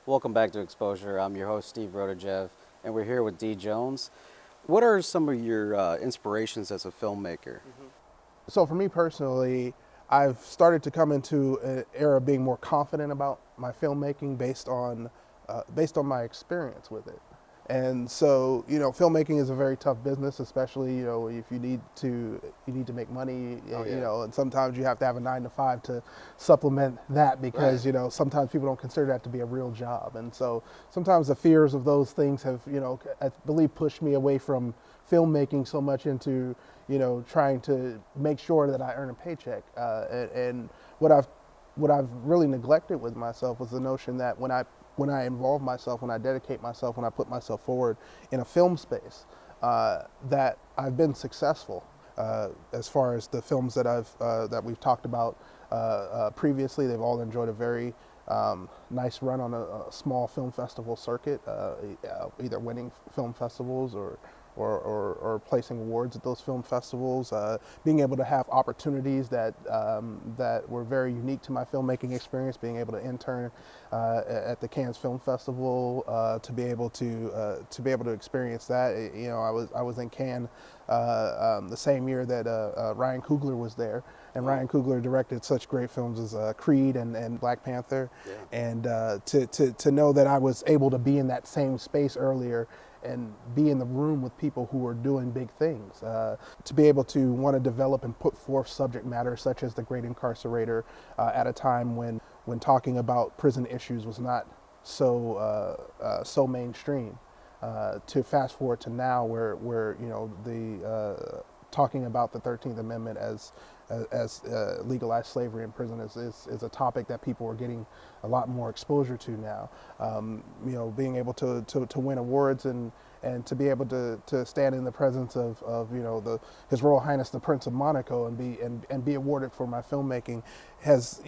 Welcome back to Exposure. I'm your host, Steve Rotojev, and we're here with Dee Jones. What are some of your inspirations as a filmmaker? So for me personally, I've started to come into an era of being more confident about my filmmaking based on my experience with it. And so, filmmaking is a very tough business, especially, if you need to make money, and sometimes you have to have a 9 to 5 to supplement that because, Right. sometimes people don't consider that to be a real job. And so sometimes the fears of those things have, I believe pushed me away from filmmaking so much into, trying to make sure that I earn a paycheck. And what I've really neglected with myself was the notion that when I involve myself, when I dedicate myself, when I put myself forward in a film space, that I've been successful. As far as the films that we've talked about previously, they've all enjoyed a very nice run on a small film festival circuit, either winning film festivals or placing awards at those film festivals, being able to have opportunities that were very unique to my filmmaking experience, being able to intern at the Cannes Film Festival, to be able to experience that. I was in Cannes the same year that Ryan Coogler was there, and Ryan Coogler directed such great films as Creed and Black Panther, Yeah. and to know that I was able to be in that same space earlier and be in the room with people who are doing big things, to be able to want to develop and put forth subject matter such as The Great Incarcerator at a time when talking about prison issues was not so mainstream. To fast forward to now, where the talking about the 13th Amendment as legalized slavery in prison is a topic that people are getting a lot more exposure to now. Being able to win awards and to be able to stand in the presence of His Royal Highness the Prince of Monaco and be awarded for my filmmaking has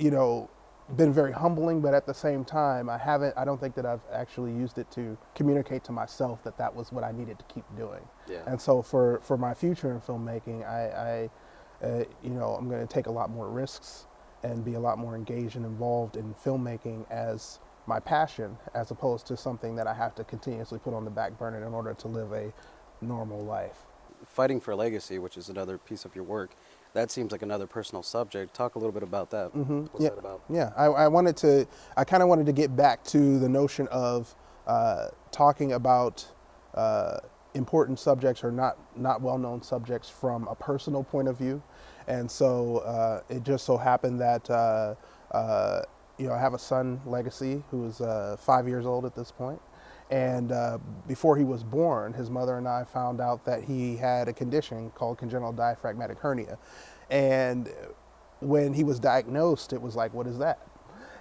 been very humbling, but at the same time, I don't think that I've actually used it to communicate to myself that was what I needed to keep doing. Yeah. And so for my future in filmmaking, I'm going to take a lot more risks and be a lot more engaged and involved in filmmaking as my passion, as opposed to something that I have to continuously put on the back burner in order to live a normal life. Fighting for Legacy, which is another piece of your work, that seems like another personal subject. Talk a little bit about that. What's Yeah, that about? yeah. I kind of wanted to get back to the notion of talking about important subjects or not well-known subjects from a personal point of view, and so it just so happened that I have a son, Legacy, who is 5 years old at this point. And before he was born, his mother and I found out that he had a condition called congenital diaphragmatic hernia. And when he was diagnosed, it was like, what is that?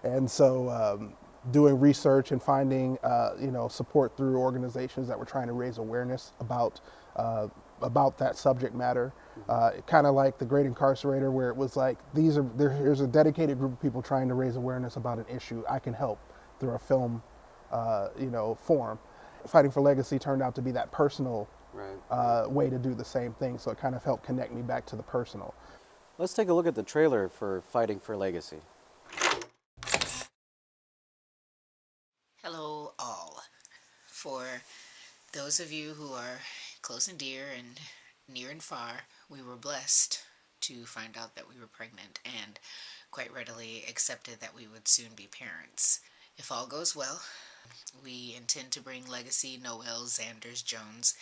And so doing research and finding support through organizations that were trying to raise awareness about that subject matter, kind of like The Great Incarcerator, where it was like, here's a dedicated group of people trying to raise awareness about an issue. I can help through a film form. Fighting for Legacy turned out to be that personal way to do the same thing, so it kind of helped connect me back to the personal. Let's take a look at the trailer for Fighting for Legacy. Hello, all. For those of you who are close and dear and near and far, we were blessed to find out that we were pregnant and quite readily accepted that we would soon be parents. If all goes well, we intend to bring Legacy Noel Zanders Jones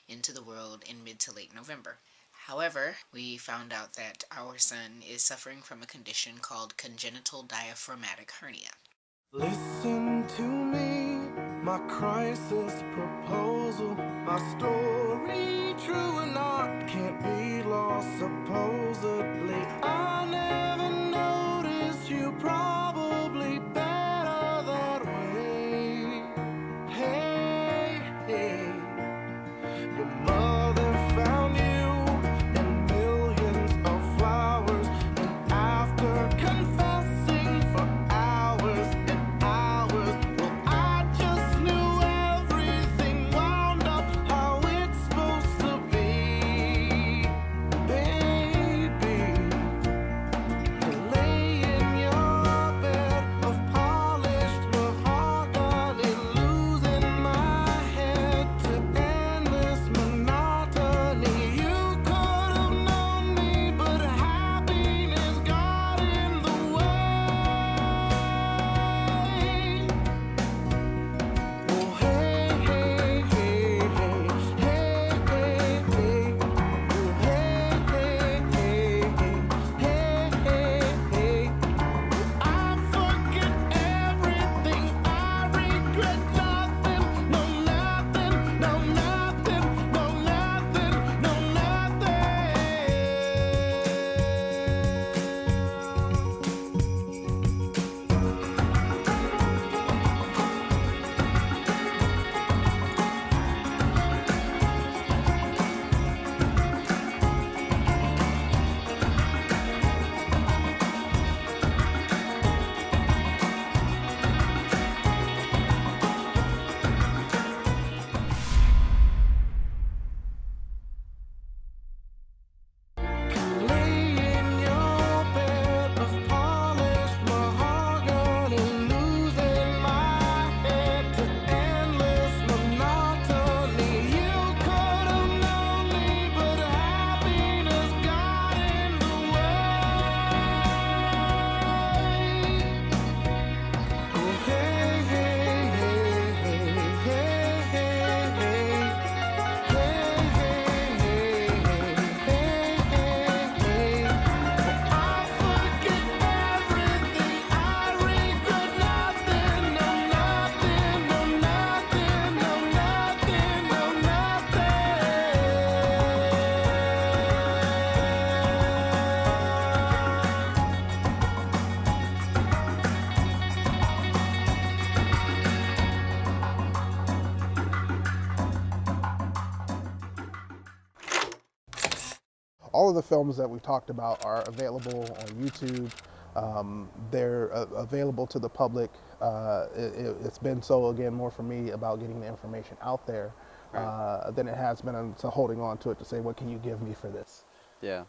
into the world in mid to late November. However, we found out that our son is suffering from a condition called congenital diaphragmatic hernia. Listen to me, my crisis proposal, my story, true or not, can't be lost supposedly. I never noticed you, probably better that way. Hey, hey, your mother found you and millions of flowers, and after confessing for hours and hours, well, I just knew everything wound up how it's supposed to be, baby. all of the films that we've talked about are available on YouTube. They're available to the public. It's been so, again, more for me about getting the information out there Right. than it has been to holding on to it to say, what can you give me for this? Yeah.